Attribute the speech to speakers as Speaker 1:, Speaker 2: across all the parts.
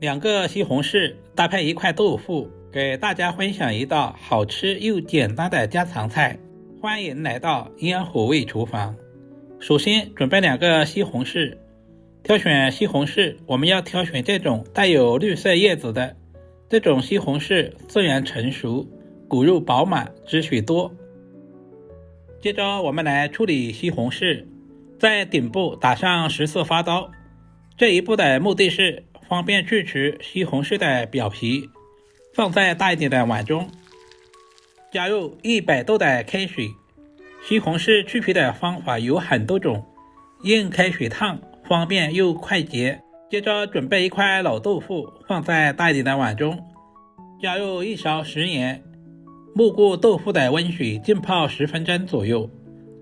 Speaker 1: 2個西紅柿搭配1塊豆腐，給大家分享一道好吃又簡單的家常菜。歡迎來到煙火味廚房。首先準備2個西紅柿，挑選西紅柿我們要挑選這種帶有綠色葉子的，這種西紅柿自然成熟，骨肉飽滿，汁水多。接着我們來處理西紅柿，在頂部打上10次花刀，這一步的目的是方便去除西紅柿的表皮。放在大一點的碗中，加入100度的開水。西紅柿去皮的方法有很多種，用開水燙方便又快捷。接着準備1塊老豆腐，放在大一點的碗中，加入1勺食鹽，没過豆腐的溫水浸泡10分鐘左右。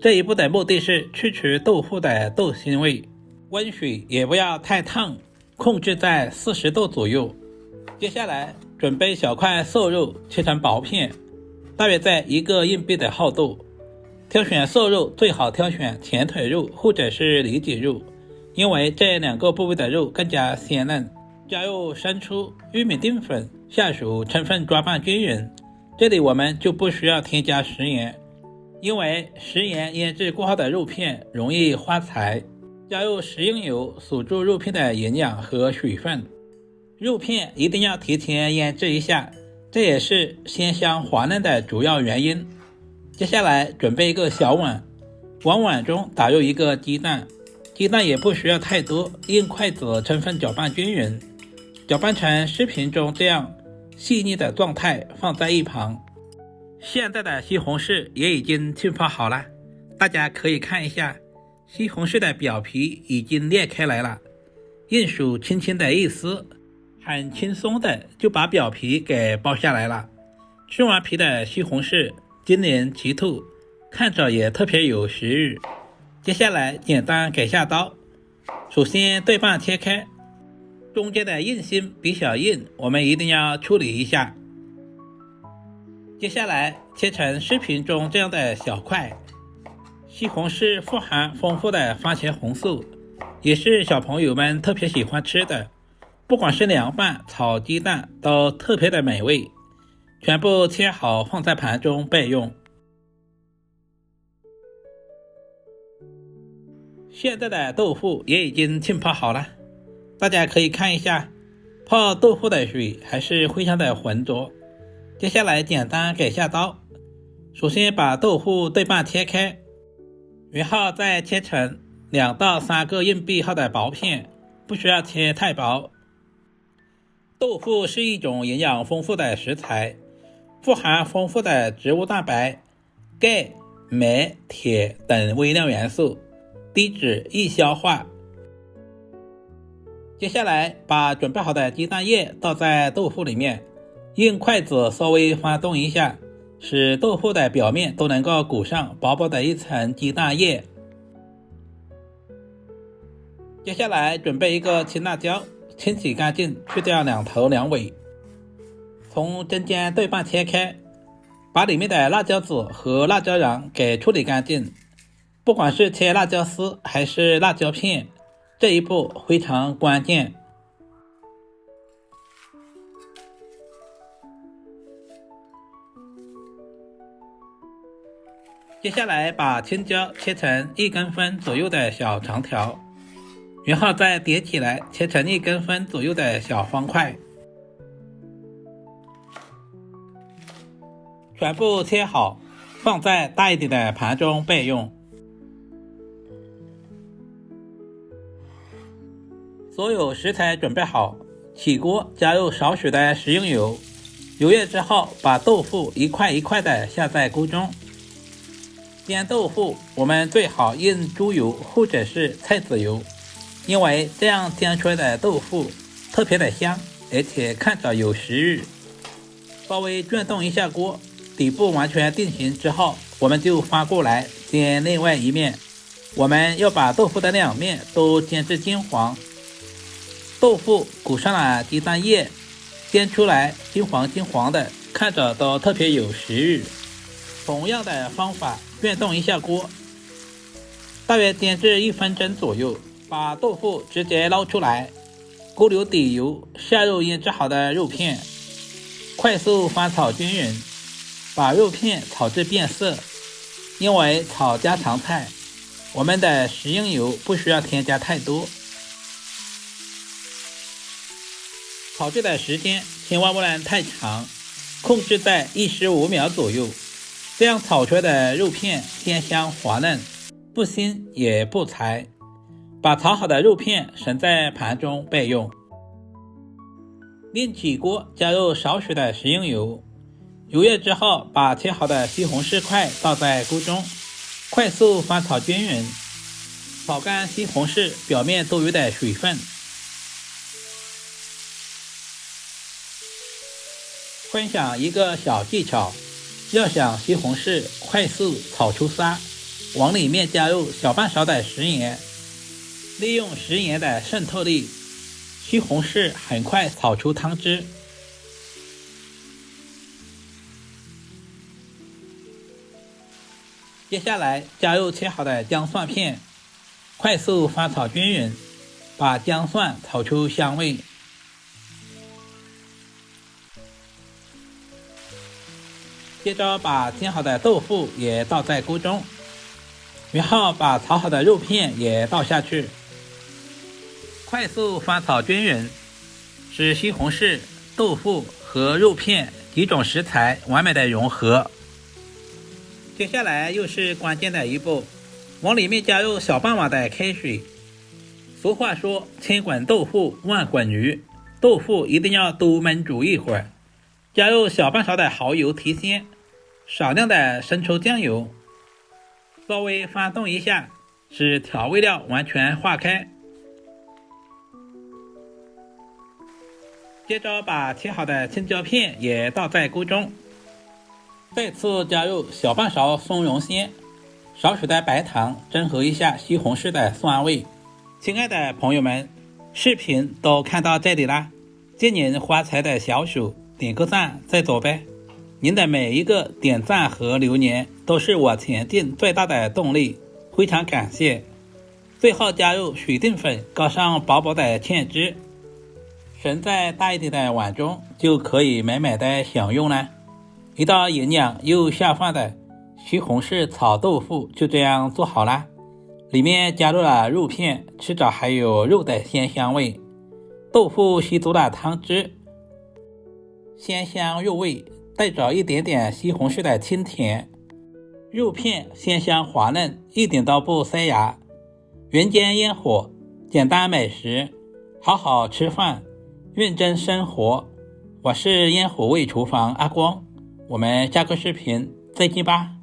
Speaker 1: 這一步的目的是去除豆腐的豆腥味，溫水也不要太燙，控制在40度左右。接下來準備小塊瘦肉，切成薄片，大約在1個硬幣的厚度。挑選瘦肉最好挑選前腿肉或者是里脊肉，因為這2個部位的肉更加鮮嫩。加入生抽、玉米淀粉，下手充分抓拌均匀。這裡我們就不需要添加食鹽，因為食鹽醃制過後的肉片容易發柴。加入食用油，鎖住肉片的營養和水分。肉片一定要提前醃制一下，這也是鮮香滑嫩的主要原因。接下來準備1個小碗，往碗中打入1個雞蛋，雞蛋也不需要太多，用筷子充分攪拌均匀，攪拌成視頻中這樣細膩的狀態，放在一旁。現在的西紅柿也已經浸泡好了，大家可以看一下，西紅柿的表皮已經裂開來了，用手輕輕的一撕，很輕鬆的就把表皮給剥下來了。吃完皮的西紅柿晶瑩剔透，看着也特別有食慾。接下來簡單改下刀，首先對半切開，中間的硬心比較硬，我們一定要處理一下。接下來切成視頻中這樣的小塊。西紅柿富含豐富的番茄紅素，也是小朋友們特別喜歡吃的，不管是涼拌、炒雞蛋都特別的美味。全部切好放在盤中備用。現在的豆腐也已經浸泡好了，大家可以看一下，泡豆腐的水還是非常的浑濁。接下來簡單改下刀，首先把豆腐对半切開，然後再切成2到3個硬幣厚的薄片，不需要切太薄。豆腐是一種營養豐富的食材，富含豐富的植物蛋白、鈣、鎂、鐵等微量元素，低脂易消化。接下來把準備好的雞蛋液倒在豆腐裡面，用筷子稍微翻動一下，使豆腐的表面都能夠裹上薄薄的一層雞蛋液。接下來準備1個青辣椒，清洗乾淨，去掉2頭2尾，從中間對半切開，把裡面的辣椒籽和辣椒瓤給處理乾淨。不管是切辣椒絲還是辣椒片，這一步非常關鍵。接下來把青椒切成1公分左右的小長條，然後再疊起來切成1公分左右的小方塊。全部切好，放在大一點的盤中備用。所有食材準備好，起鍋加入少許的食用油，油熱之後把豆腐一塊一塊的下在鍋中。煎豆腐我們最好用豬油或者是菜籽油，因為這樣煎出來的豆腐特別的香，而且看着有食慾。稍微轉動一下鍋，底部完全定型之後，我們就翻過來煎另外一面。我們要把豆腐的2面都煎至金黃，豆腐裹上了雞蛋液，煎出來金黃金黄的，看着都特別有食慾。同樣的方法轉動一下鍋，大約煎至1分鐘左右，把豆腐直接撈出來，鍋留底油，下入醃制好的肉片，快速翻炒均勻，把肉片炒至變色。因為炒家常菜，我們的食用油不需要添加太多。炒制的時間千萬不能太長，控制在15秒左右，這樣炒出來的肉片鮮香滑嫩，不腥也不柴。把炒好的肉片盛在盤中備用。另起鍋，加入少許的食用油，油熱之後，把切好的西紅柿塊倒在鍋中，快速翻炒均勻，炒乾西紅柿表面多餘的水分。分享一個小技巧，要想西紅柿快速炒出沙，往裡面加入小半勺的食鹽，利用食鹽的滲透力，西紅柿很快炒出湯汁。接下來加入切好的薑蒜片，快速翻炒均勻，把薑蒜炒出香味。接着把煎好的豆腐也倒在鍋中，然後把炒好的肉片也倒下去，快速翻炒均勻，使西紅柿、豆腐和肉片幾種食材完美的融合。接下來又是關鍵的一步，往裡面加入小半碗的開水。俗話說千滾豆腐萬滾魚，豆腐一定要多燜煮一會兒，加入小半勺的蠔油提鮮，少量的生抽醬油，稍微翻動一下，使調味料完全化開。接着把切好的青椒片也倒在鍋中，再次加入小半勺松茸鮮，少許的白糖，中和一下西紅柿的酸味。親愛的朋友們，視頻都看到這裡啦，借您發財的小手點個讚再走唄。您的每一個點讚和留言都是我前進最大的動力，非常感謝。最後加入水淀粉，搞上薄薄的芡汁，盛在大一點的碗中，就可以美美的享用了。一道營養又下飯的西紅柿炒豆腐就這樣做好了，裡面加入了肉片，吃着還有肉的鮮香味，豆腐吸足了湯汁，鮮香入味，帶着一點點西紅柿的清甜，肉片鮮香滑嫩，一點都不塞牙。人間煙火，簡單美食，好好吃飯，認真生活。我是煙火味廚房阿光，我們下個視頻再見吧。